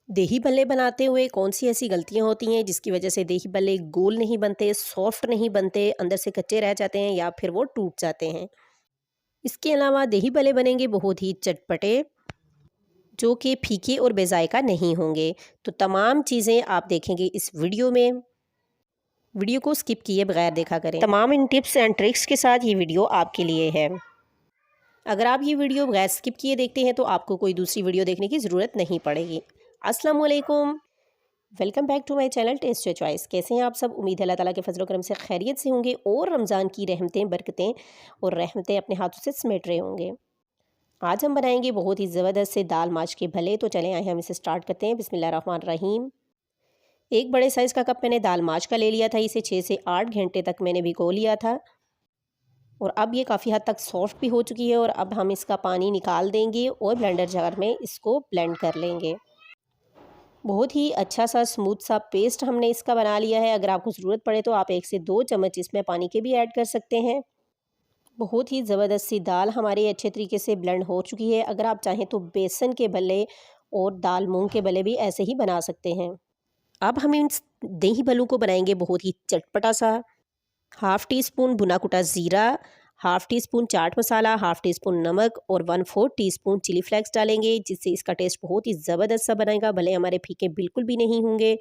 दही भल्ले बनाते हुए कौन सी ऐसी गलतियाँ होती हैं जिसकी वजह से दही भल्ले गोल नहीं बनते, सॉफ्ट नहीं बनते, अंदर से कच्चे रह जाते हैं या फिर वो टूट जाते हैं। इसके अलावा दही भल्ले बनेंगे बहुत ही चटपटे, जो कि फीके और बेजायका नहीं होंगे। तो तमाम चीज़ें आप देखेंगे इस वीडियो में। वीडियो को स्किप किए बगैर देखा करें। तमाम इन टिप्स एंड ट्रिक्स के साथ ये वीडियो आपके लिए है। अगर आप ये वीडियो बगैर स्किप किए देखते हैं तो आपको कोई दूसरी वीडियो देखने की ज़रूरत नहीं पड़ेगी। अस्सलाम वालेकुम, welcome back to my channel test your choice. कैसे हैं आप सब? उम्मीद है अल्लाह ताला के फजल करम से खैरियत से होंगे और रमज़ान की रहमतें, बरकतें और रहमतें अपने हाथों से समेट रहे होंगे। आज हम बनाएंगे बहुत ही ज़बरदस्त से दाल माश के भले। तो चलें आए हम इसे स्टार्ट करते हैं। बिस्मिल्लाह रहमान रहीम। एक बड़े साइज़ का कप मैंने दाल माश का ले लिया था। इसे 6 से 8 घंटे तक मैंने भिगो लिया था और अब ये काफ़ी हद तक सॉफ्ट भी हो चुकी है। और अब हम इसका पानी निकाल देंगे और ब्लेंडर जार में इसको ब्लेंड कर लेंगे। बहुत ही अच्छा सा स्मूथ सा पेस्ट हमने इसका बना लिया है। अगर आपको ज़रूरत पड़े तो आप 1 से 2 चम्मच इसमें पानी के भी ऐड कर सकते हैं। बहुत ही ज़बरदस्त सी दाल हमारी अच्छे तरीके से ब्लेंड हो चुकी है। अगर आप चाहें तो बेसन के भल्ले और दाल मूंग के भल्ले भी ऐसे ही बना सकते हैं। अब हम इन दही भल्लों को बनाएंगे बहुत ही चटपटा सा। हाफ़ टी स्पून भुना कुटा ज़ीरा, half tea spoon chaat masala, half tea spoon नमक और 1/4 टीस्पून चिली फ्लेक्स डालेंगे, जिससे इसका टेस्ट बहुत ही ज़बरदस्त सा बनेगा। भले हमारे फीके बिल्कुल भी नहीं होंगे।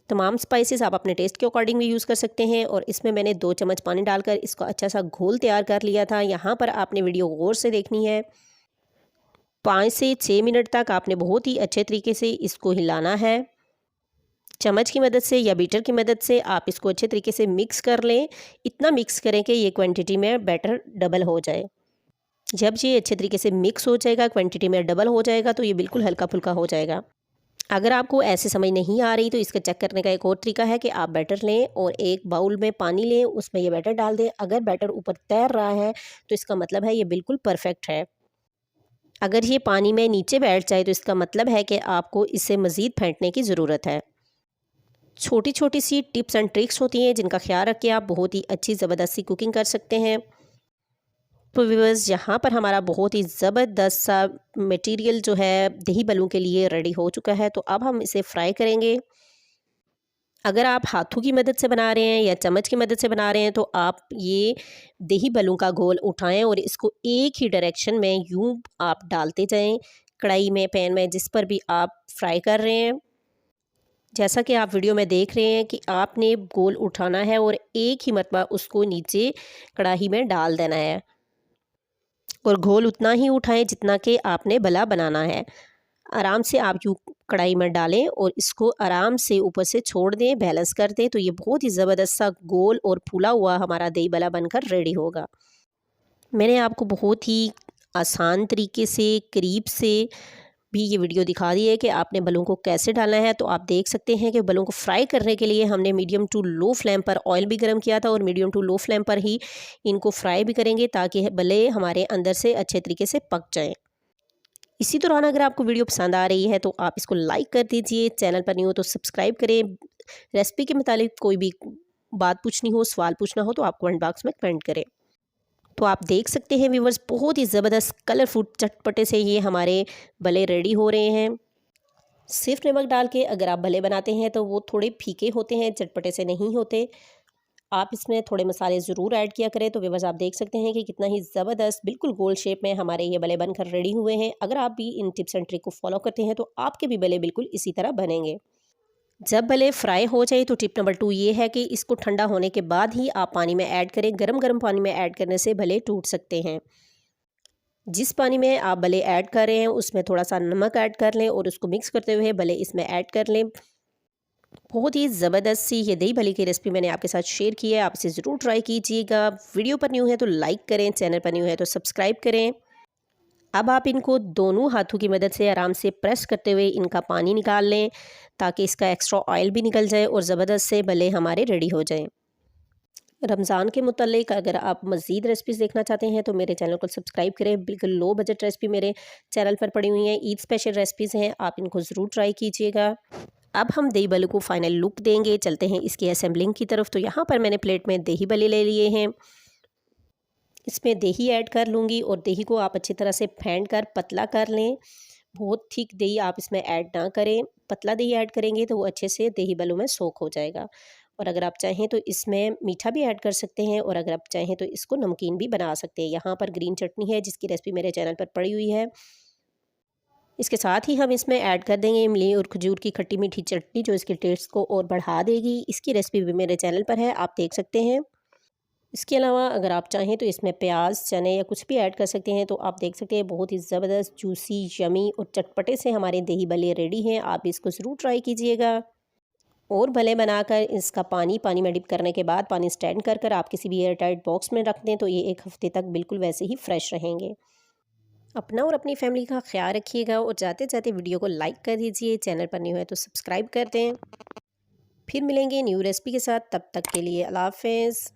तमाम स्पाइसेस आप अपने टेस्ट के अकॉर्डिंग भी यूज़ कर सकते हैं। और इसमें मैंने 2 चम्मच पानी डालकर इसका अच्छा सा घोल तैयार कर लिया था। यहाँ पर आपने वीडियो गौर से देखनी है। 5 से 6 मिनट तक आपने बहुत ही अच्छे तरीके से इसको हिलाना है। चम्मच की मदद से या बीटर की मदद से आप इसको अच्छे तरीके से मिक्स कर लें। इतना मिक्स करें कि ये क्वांटिटी में बैटर डबल हो जाए। जब ये अच्छे तरीके से मिक्स हो जाएगा, क्वांटिटी में डबल हो जाएगा, तो ये बिल्कुल हल्का फुल्का हो जाएगा। अगर आपको ऐसे समझ नहीं आ रही तो इसका चेक करने का एक और तरीका है कि आप बैटर लें और एक बाउल में पानी लें, उसमें ये बैटर डाल दें। अगर बैटर ऊपर तैर रहा है तो इसका मतलब है ये बिल्कुल परफेक्ट है। अगर ये पानी में नीचे बैठ जाए तो इसका मतलब है कि आपको इसे मज़ीद फेंटने की ज़रूरत है। छोटी छोटी सी टिप्स एंड ट्रिक्स होती हैं जिनका ख्याल रख के आप बहुत ही अच्छी ज़बरदस्त सी कुकिंग कर सकते हैं। तो व्यूअर्स, यहाँ पर हमारा बहुत ही ज़बरदस्त सा मटेरियल जो है दही बल्लों के लिए रेडी हो चुका है। तो अब हम इसे फ्राई करेंगे। अगर आप हाथों की मदद से बना रहे हैं या चम्मच की मदद से बना रहे हैं तो आप ये दही बल्लों का घोल उठाएं और इसको एक ही डायरेक्शन में यूं आप डालते जाएं, कढ़ाई में, पैन में, जिस पर भी आप फ्राई कर रहे हैं। जैसा कि आप वीडियो में देख रहे हैं कि आपने गोल उठाना है और एक ही मरतबा उसको नीचे कढ़ाई में डाल देना है और घोल उतना ही उठाएं जितना कि आपने भला बनाना है। आराम से आप यूँ कढ़ाई में डालें और इसको आराम से ऊपर से छोड़ दें, बैलेंस कर दें। तो ये बहुत ही ज़बरदस्त सा गोल और फूला हुआ हमारा दही भला बनकर रेडी होगा। मैंने आपको बहुत ही आसान तरीके से, करीब से भी ये वीडियो दिखा दी है कि आपने बलों को कैसे डालना है। तो आप देख सकते हैं कि बलों को फ्राई करने के लिए हमने मीडियम टू लो फ्लेम पर ऑयल भी गर्म किया था और मीडियम टू लो फ्लेम पर ही इनको फ्राई भी करेंगे ताकि भले हमारे अंदर से अच्छे तरीके से पक जाएँ। इसी दौरान अगर आपको वीडियो पसंद आ रही है तो आप इसको लाइक कर दीजिए। चैनल पर नहीं हो तो सब्सक्राइब करें। रेसिपी के मुतालिक कोई भी बात पूछनी हो, सवाल पूछना हो तो आप कमेंट बॉक्स में कमेंट करें। तो आप देख सकते हैं व्यूवर्स, बहुत ही ज़बरदस्त कलरफुल चटपटे से ये हमारे भले रेडी हो रहे हैं। सिर्फ नमक डाल के अगर आप भले बनाते हैं तो वो थोड़े फीके होते हैं, चटपटे से नहीं होते। आप इसमें थोड़े मसाले ज़रूर ऐड किया करें। तो व्यूअर्स, आप देख सकते हैं कि कितना ही ज़बरदस्त बिल्कुल गोल शेप में हमारे ये भले बनकर रेडी हुए हैं। अगर आप भी इन टिप्स एंड ट्रिक को फॉलो करते हैं तो आपके भी भले बिल्कुल इसी तरह बनेंगे। जब भले फ्राई हो जाए तो टिप नंबर 2 ये है कि इसको ठंडा होने के बाद ही आप पानी में ऐड करें। गरम गरम पानी में ऐड करने से भले टूट सकते हैं। जिस पानी में आप भले ऐड कर रहे हैं उसमें थोड़ा सा नमक ऐड कर लें और उसको मिक्स करते हुए भले इसमें ऐड कर लें। बहुत ही ज़बरदस्त सी ये दही भल्ले की रेसिपी मैंने आपके साथ शेयर की है। आप इसे ज़रूर ट्राई कीजिएगा। वीडियो पर न्यू है तो लाइक करें, चैनल पर न्यू है तो सब्सक्राइब करें। अब आप इनको दोनों हाथों की मदद से आराम से प्रेस करते हुए इनका पानी निकाल लें ताकि इसका एक्स्ट्रा ऑयल भी निकल जाए और ज़बरदस्त से भले हमारे रेडी हो जाएँ। रमज़ान के मुतल्लिक अगर आप मज़ीद रेसिपीज़ देखना चाहते हैं तो मेरे चैनल को सब्सक्राइब करें। बिल्कुल लो बजट रेसिपी मेरे चैनल पर पड़ी हुई हैं। ईद स्पेशल रेसिपीज़ हैं, आप इनको ज़रूर ट्राई कीजिएगा। अब हम दही भल्ले को फाइनल लुक देंगे। चलते हैं इसकी असेंबलिंग की तरफ। तो यहाँ पर मैंने प्लेट में दही भल्ले ले लिए हैं। इसमें दही ऐड कर लूँगी और दही को आप अच्छी तरह से फेंट कर पतला कर लें। बहुत थिक दही आप इसमें ऐड ना करें, पतला दही ऐड करेंगे तो वो अच्छे से दही बल्लों में सोख हो जाएगा। और अगर आप चाहें तो इसमें मीठा भी ऐड कर सकते हैं और अगर आप चाहें तो इसको नमकीन भी बना सकते हैं। यहाँ पर ग्रीन चटनी है जिसकी रेसिपी मेरे चैनल पर पड़ी हुई है। इसके साथ ही हम इसमें ऐड कर देंगे इमली और खजूर की खट्टी मीठी चटनी जो इसके टेस्ट को और बढ़ा देगी। इसकी रेसिपी भी मेरे चैनल पर है, आप देख सकते हैं। इसके अलावा अगर आप चाहें तो इसमें प्याज, चने या कुछ भी ऐड कर सकते हैं। तो आप देख सकते हैं बहुत ही ज़बरदस्त, जूसी, यमी और चटपटे से हमारे दही भल्ले रेडी हैं। आप इसको ज़रूर ट्राई कीजिएगा। और भले बनाकर इसका पानी में डिप करने के बाद पानी स्टैंड कर कर आप किसी भी एयर टाइट बॉक्स में रख दें तो ये 1 हफ़्ते तक बिल्कुल वैसे ही फ्रेश रहेंगे। अपना और अपनी फैमिली का ख्याल रखिएगा और जाते जाते वीडियो को लाइक कर दीजिए। चैनल पर न्यू है तो सब्सक्राइब कर दें। फिर मिलेंगे न्यू रेसिपी के साथ, तब तक के लिए अल्लाह हाफ़िज़।